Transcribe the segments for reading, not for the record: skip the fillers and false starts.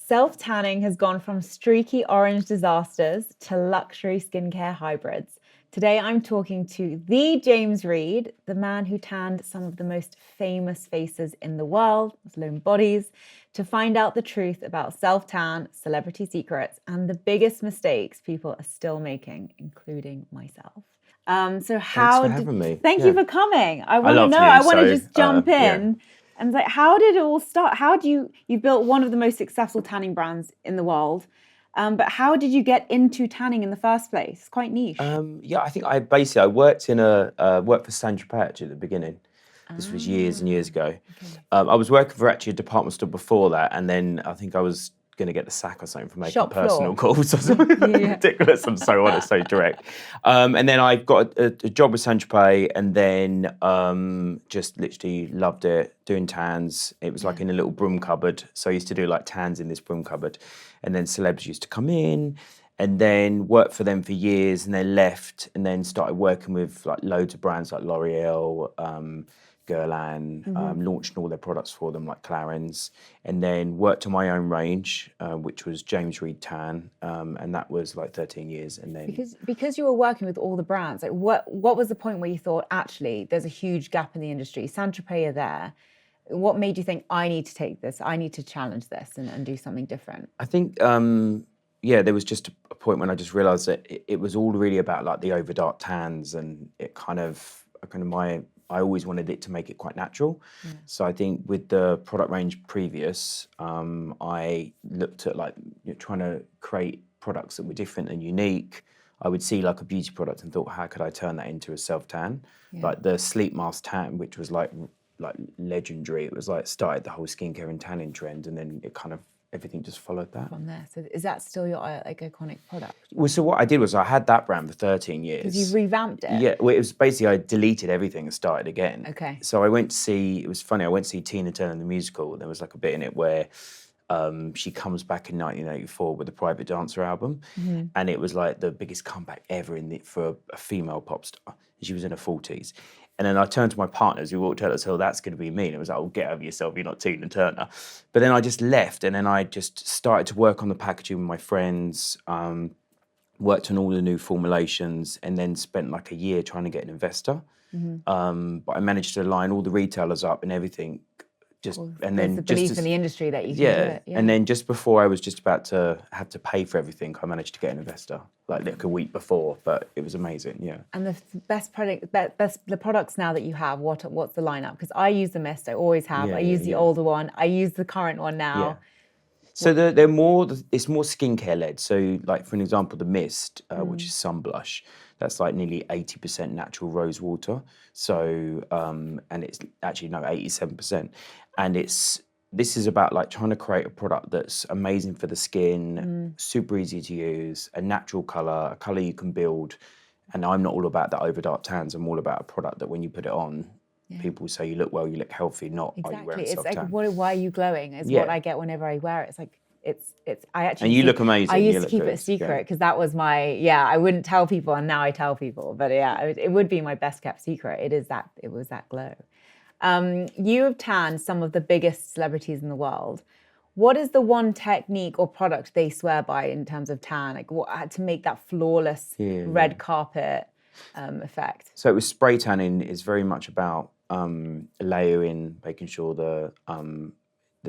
Self-tanning has gone from streaky orange disasters to luxury skincare hybrids. Today, I'm talking to the James Reed, the man who tanned some of the most famous faces in the world, Muslim bodies, to find out the truth about self-tan, celebrity secrets, and the biggest mistakes people are still making, including myself. Thanks for having me. Thank you for coming. I want to love know. you, I want to so, just jump in. yeah. And like, how did it all start? How do you built one of the most successful tanning brands in the world, but how did you get into tanning in the first place? It's quite niche. Yeah, I think I worked worked for Saint-Tropez actually at the beginning. This was years and years ago. Okay. I was working for actually a department store before that, and then I think I was going to get the sack or something for making Shop personal floor. calls or something ridiculous. I'm so honest, so direct. And then I got a job with Saint-Tropez, and then just literally loved it, doing tans. It was like in a little broom cupboard. So I used to do like tans in this broom cupboard. And then celebs used to come in, and then worked for them for years, and then left, and then started working with like loads of brands like L'Oreal, Guerlain, launching all their products for them, like Clarins, and then worked on my own range, which was James Reed Tan, and that was like 13 years. And then because you were working with all the brands, like what was the point where you thought actually there's a huge gap in the industry? Saint-Tropez are there. What made you think I need to take this? I need to challenge this and do something different? I think there was just a point when I just realised that it was all really about like the over dark tans, and it I always wanted it to make it quite natural. So I think with the product range previous, I looked at like trying to create products that were different and unique. I would see like a beauty product and thought, how could I turn that into a self-tan? Like the sleep mask tan, which was like legendary. It was like started the whole skincare and tanning trend, and then it kind of everything just followed that. From there. So is that still your like iconic product? Well, so what I did was I had that brand for 13 years. Because you've revamped it. Yeah, well, it was basically I deleted everything and started again. Okay. So I went to see, it was funny, I went to see Tina Turner in the musical. There was like a bit in it where she comes back in 1984 with the Private Dancer album, and it was like the biggest comeback ever for a female pop star. She was in her 40s. And then I turned to my partners who walked out and said, that's going to be me. And it was like, oh, get over yourself, you're not Tina Turner. But then I just left, and then I just started to work on the packaging with my friends, worked on all the new formulations, and then spent like a year trying to get an investor. But I managed to line all the retailers up and everything. And then the belief in the industry that you can do it. Yeah. And then just before I was just about to have to pay for everything, I managed to get an investor like a week before. But it was amazing, yeah. And the best products now that you have, what's the lineup? Because I use the mist, I always have. I use the older one. I use the current one now. Yeah. So they're more. It's more skincare led. So, like for an example, the mist, which is sun blush, that's like nearly 80% natural rose water. So, and it's actually 87%, and this is about like trying to create a product that's amazing for the skin, super easy to use, a natural color, a color you can build. And I'm not all about that over dark tans. I'm all about a product that when you put it on, people say you look well, you look healthy, not are you wearing It's self-tan. like, why are you glowing? Is what I get whenever I wear it. It's like, I actually. And you look amazing. I used to keep it a secret because that was I wouldn't tell people, and now I tell people. But it would be my best kept secret. It was that glow. You have tanned some of the biggest celebrities in the world. What is the one technique or product they swear by in terms of tan? Like what to make that flawless red carpet effect? So it was spray tanning is very much about layering, making sure the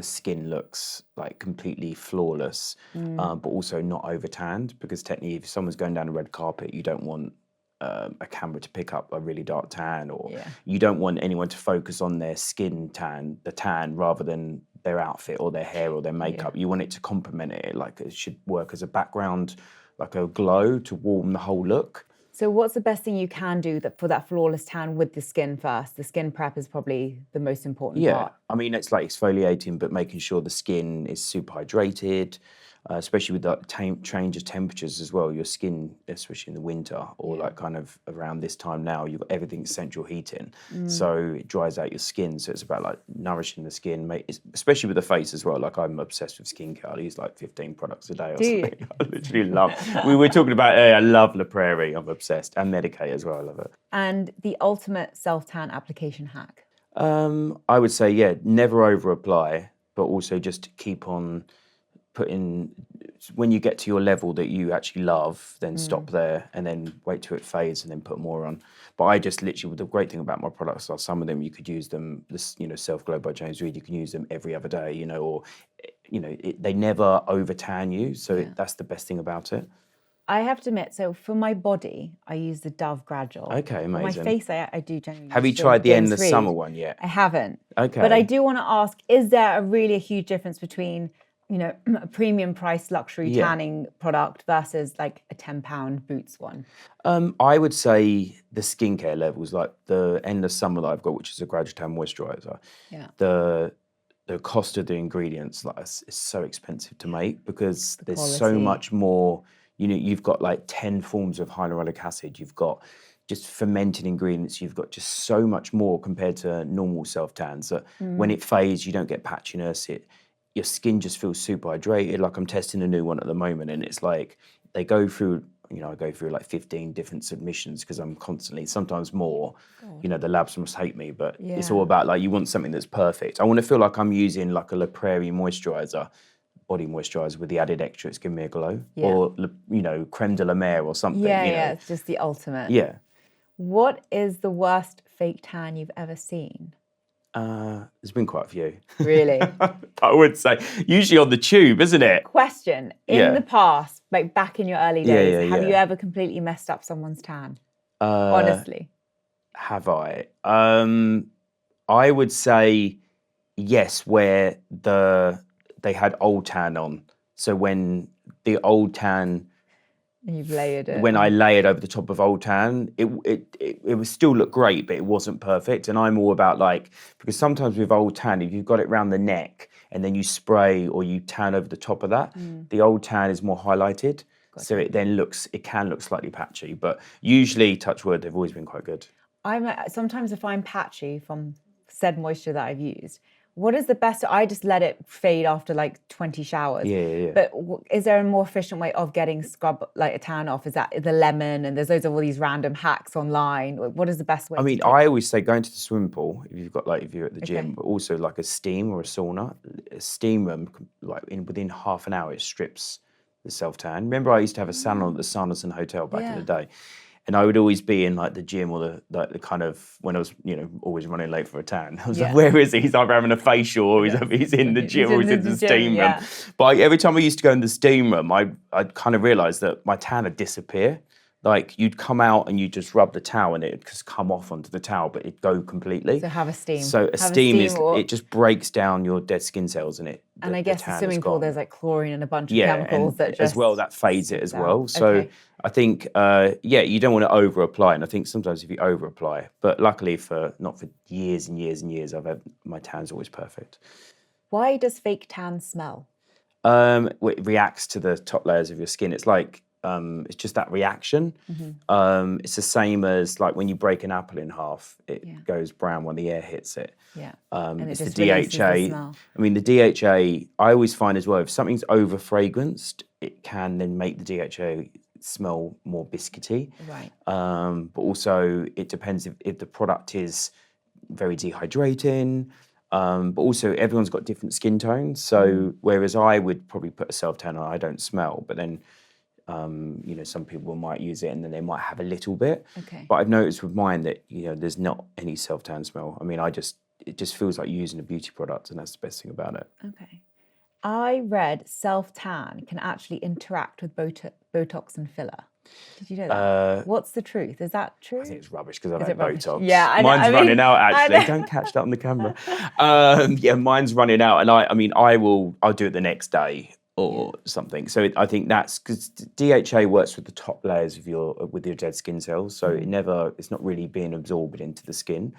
skin looks like completely flawless, but also not over tanned. Because technically, if someone's going down a red carpet, you don't want a camera to pick up a really dark tan, or you don't want anyone to focus on their skin tan, the tan, rather than their outfit or their hair or their makeup. You want it to complement it, like it should work as a background, like a glow to warm the whole look. So what's the best thing you can do for that flawless tan with the skin first? The skin prep is probably the most important part. I mean, it's like exfoliating, but making sure the skin is super hydrated, especially with the change of temperatures as well. Your skin, especially in the winter or like kind of around this time now, you've got everything central heating. So it dries out your skin. So it's about like nourishing the skin, especially with the face as well. Like I'm obsessed with skincare. I use like 15 products a day or something. I literally love. We were talking about, I love La Prairie. I'm obsessed. And Medicae as well. I love it. And the ultimate self-tan application hack? I would say, never over apply, but also just keep on when you get to your level that you actually love, then stop there and then wait till it fades and then put more on. But I just literally, the great thing about my products are some of them you could use them, Self Glow by James Reed, you can use them every other day, or, they never over tan you. So that's the best thing about it. I have to admit, so for my body, I use the Dove Gradual. Okay, amazing. For my face, I do generally Have use you tried the James Endless Reed. Summer one yet? I haven't. Okay. But I do want to ask, is there really a huge difference between, a premium price luxury tanning product versus like a £10 Boots one? I would say the skincare levels, like the Endless Summer that I've got, which is a Gradual Tan Moisturiser. Yeah. The cost of the ingredients is so expensive to make because there's so quality. much more. You've got like 10 forms of hyaluronic acid. You've got just fermented ingredients. You've got just so much more compared to normal self-tans that when it fades, you don't get patchiness. Your skin just feels super hydrated. Like I'm testing a new one at the moment and it's like they go through, I go through like 15 different submissions because I'm constantly, sometimes more, the labs must hate me, but it's all about like, you want something that's perfect. I want to feel like I'm using like a La Prairie moisturiser, body moisturiser with the added extra, it's giving me a glow. Or, creme de la mer or something. Yeah, it's just the ultimate. Yeah. What is the worst fake tan you've ever seen? There's been quite a few. Really? I would say, usually on the tube, isn't it? Question, in the past, like back in your early days, have you ever completely messed up someone's tan? Honestly. Have I? I would say yes, where they had old tan on. So when the old tan, you've layered it. When I layered over the top of old tan, it would still look great, but it wasn't perfect. And I'm all about because sometimes with old tan, if you've got it around the neck and then you spray or you tan over the top of that, the old tan is more highlighted. So it can look slightly patchy, but usually, touch wood, they've always been quite good. Sometimes if I'm patchy from said moisture that I've used, what is the best? I just let it fade after like 20 showers. Yeah. But is there a more efficient way of getting a tan off? Is that the lemon? And there's loads of all these random hacks online. What is the best way? I always say going to the swimming pool if you're at the gym, but also like a steam or a sauna. A steam room, within half an hour, it strips the self-tan. Remember, I used to have a salon at the Sanderson Hotel back in the day. And I would always be in like the gym or the kind of, when I was, always running late for a tan. I was like, where is he? He's either having a facial or he's in the gym or he's in the steam room. But every time I used to go in the steam room, I'd kind of realised that my tan would disappear. Like you'd come out and you just rub the towel and it'd just come off onto the towel, but it'd go completely. So have a steam. So a steam it just breaks down your dead skin cells and I guess the swimming pool, there's like chlorine and a bunch of chemicals that just... as well, that fades it as well. So I think, you don't want to over-apply. And I think sometimes if you over-apply, but luckily not for years and years and years, my tan's always perfect. Why does fake tan smell? It reacts to the top layers of your skin. It's like, it's just that reaction. It's the same as like when you break an apple in half, it goes brown when the air hits it. And it's it the DHA. The DHA, I always find as well, if something's over fragranced, it can then make the DHA smell more biscuity. Right. But also it depends if the product is very dehydrating. But also everyone's got different skin tones. So whereas I would probably put a self-tan on, I don't smell, but then some people might use it and then they might have a little bit. Okay. But I've noticed with mine that, there's not any self-tan smell. It just feels like using a beauty product, and that's the best thing about it. Okay. I read self-tan can actually interact with Botox and filler. Did you know that? What's the truth? Is that true? I think it's rubbish because I've had Botox. Yeah, mine's running out actually. Don't catch that on the camera. Mine's running out, and I'll do it the next day or something. So I think that's because DHA works with the top layers of your dead skin cells, so it's not really being absorbed into the skin.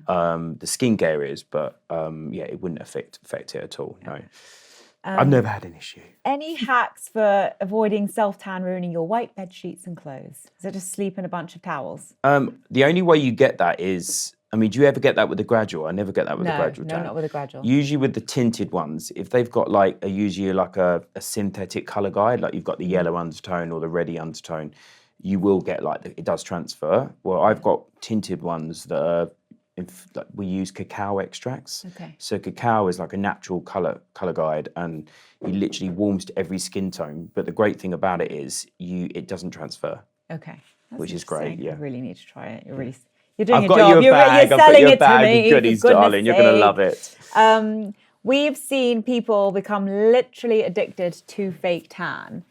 The skincare is, but it wouldn't affect it at all. No. I've never had an issue. Any hacks for avoiding self-tan ruining your white bed sheets and clothes? Is it just sleep in a bunch of towels? The only way you get that is, do you ever get that with the Gradual? I never get that with the Gradual tan. No, not with the Gradual. Usually with the tinted ones, if they've got usually a synthetic colour guide, like you've got the yellow undertone or the reddy undertone, you will get it does transfer. Well, I've got tinted ones that are like, we use cacao extracts. Okay. So cacao is like a natural color guide, and it literally warms to every skin tone. But the great thing about it is it doesn't transfer. Okay. That's which is great. interesting. Yeah, I really need to try it. You're doing I've a got job. you a You're bag. selling I've got you a it to bag me. of goodies, for goodness darling. You're gonna sake. love it. We've seen people become literally addicted to fake tan.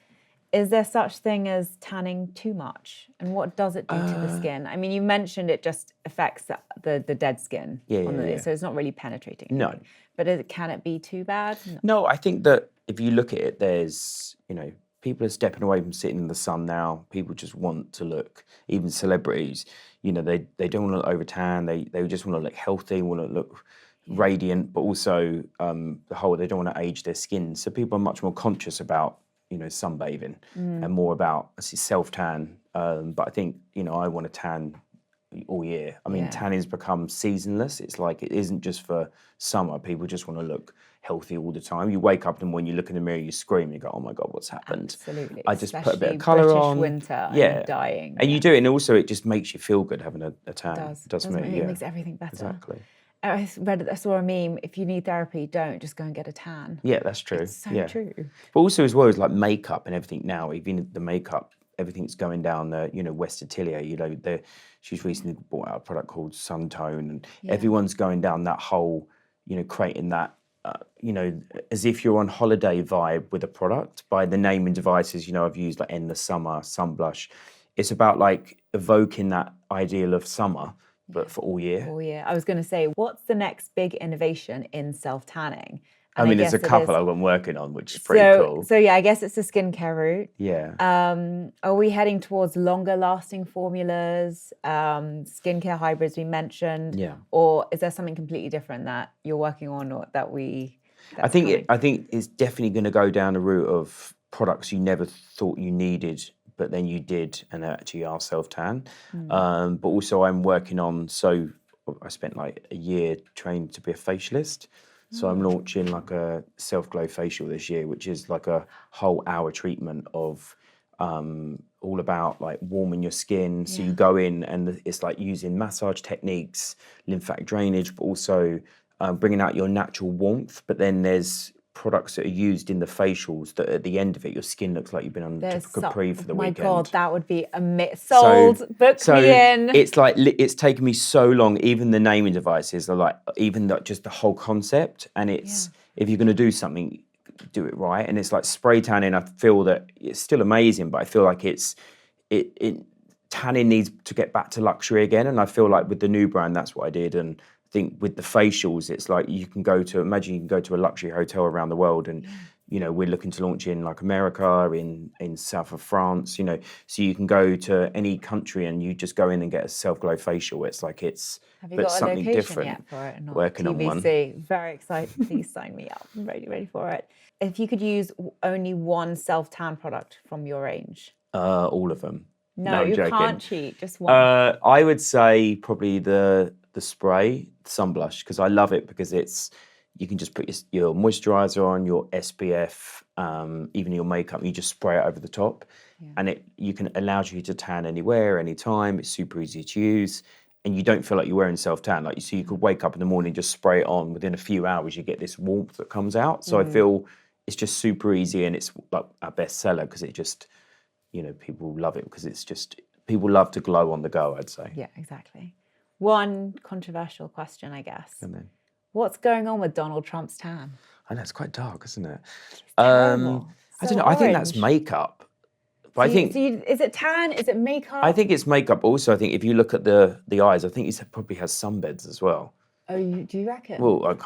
Is there such thing as tanning too much? And what does it do to the skin? I mean, you mentioned it just affects the dead skin. Yeah. So it's not really penetrating. No. Anything. But can it be too bad? No, I think that if you look at it, there's, people are stepping away from sitting in the sun now. People just want to look, even celebrities, they don't want to look over tan. They just want to look healthy, want to look radiant, but also they don't want to age their skin. So people are much more conscious about, sunbathing and more about self-tan. But I think, I want to tan all year. I mean, tanning's become seasonless. It's like it isn't just for summer. People just want to look healthy all the time. You wake up and when you look in the mirror, you scream. You go, "Oh my God, what's happened?" Absolutely. I just Especially put a bit of colour British on. winter. Yeah, and dying. And you do it, and also it just makes you feel good having a tan. It does me. Yeah, It makes everything better. Exactly. I saw a meme. If you need therapy, don't just go and get a tan. Yeah, that's true. It's so true. But also as well as like makeup and everything now, even the makeup, everything's going down the, West Atelier, she's recently brought out a product called Suntone, and everyone's going down that whole, creating that, as if you're on holiday vibe with a product by the naming devices, I've used like Endless Summer, Sun Blush. It's about like evoking that ideal of summer, but for all year. All year. I was going to say, what's the next big innovation in self-tanning? I mean, there's a couple I've been working on, which is pretty cool. So yeah, I guess it's the skincare route. Yeah. Are we heading towards longer lasting formulas, skincare hybrids we mentioned? Yeah. Or is there something completely different that you're working on or that we... I think it's definitely going to go down the route of products you never thought you needed, but then you did, and actually are self-tan. But also I'm working on, so I spent like a year training to be a facialist. So I'm launching like a self-glow facial this year, which is like a whole hour treatment of all about like warming your skin. So you go in and it's like using massage techniques, lymphatic drainage, but also bringing out your natural warmth. But then there's products that are used in the facials that at the end of it, your skin looks like you've been on Capri for the weekend. My God, that would be sold. Book me in. It's like, it's taken me so long, even the naming devices are like, even just the whole concept. And it's, if you're going to do something, do it right. And it's like spray tanning. I feel that it's still amazing, but I feel like tanning needs to get back to luxury again. And I feel like with the new brand, that's what I did. And I think with the facials, it's like you can go to a luxury hotel around the world, and we're looking to launch in like America, in south of France, so you can go to any country and you just go in and get a self-glow facial. It's like Have you got something a location different. Yet for it or not? Working TBC. on one. Very excited. Please sign me up. I'm ready for it. If you could use only one self-tan product from your range. All of them. No, you joking. Can't cheat. Just one. I would say probably the spray, sun blush, because I love it because you can just put your moisturizer on, your SPF, even your makeup, and you just spray it over the top. And it allows you to tan anywhere, anytime. It's super easy to use. And you don't feel like you're wearing self-tan. So you could wake up in the morning, just spray it on. Within a few hours, you get this warmth that comes out. So I feel it's just super easy, and it's like our best seller because it just, people love it because it's just, people love to glow on the go, I'd say. Yeah, exactly. One controversial question, I guess. And then, what's going on with Donald Trump's tan? I know, it's quite dark, isn't it? Terrible. I don't know. I think that's makeup. But is it tan? Is it makeup? I think it's makeup. Also, I think if you look at the eyes, I think he probably has sunbeds as well. Oh, do you reckon? Well,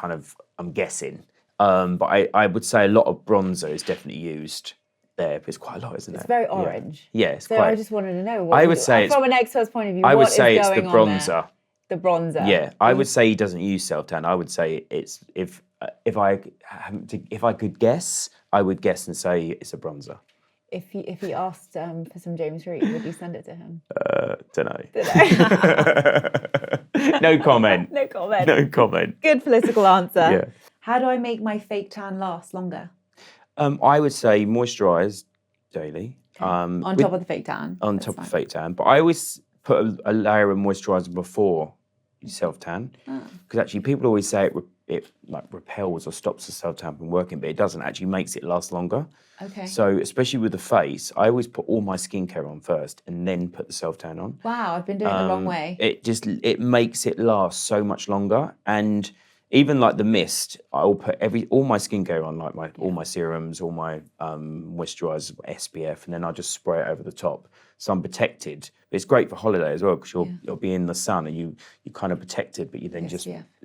I'm guessing. But I would say a lot of bronzer is definitely used there. But it's quite a lot, isn't it? It's very orange. Yeah, it's so quite. I just wanted to know. I would say from an expert's point of view, I would what say is it's the going on there? bronzer. The bronzer. Yeah, I would say he doesn't use self-tan. I would say it's if I could guess, I would guess and say it's a bronzer. If he asked for some James Reed, would you send it to him? Don't know. No comment. No comment. No comment. Good political answer. Yeah. How do I make my fake tan last longer? I would say moisturise daily. Okay. On top of the fake tan. On top of fake tan. But I always put a layer of moisturiser before self-tan. Ah. Because actually people always say it like repels or stops the self-tan from working, but it doesn't. Actually makes it last longer. Okay. So especially with the face, I always put all my skincare on first and then put the self-tan on. Wow, I've been doing the wrong way. It makes it last so much longer. And even like the mist, I'll put all my skincare on, like all my serums, all my moisturisers, SPF, and then I'll just spray it over the top. So I'm protected. It's great for holiday as well because you'll be in the sun and you're kind of protected, but you then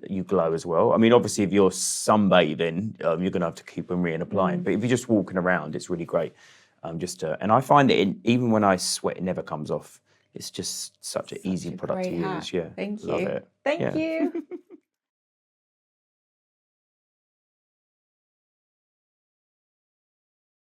you glow as well. I mean, obviously, if you're sunbathing, you're going to have to keep on reapplying. But if you're just walking around, it's really great. And I find that even when I sweat, it never comes off. It's just such an easy product to use. Yeah, Thank you. Love it. Thank you.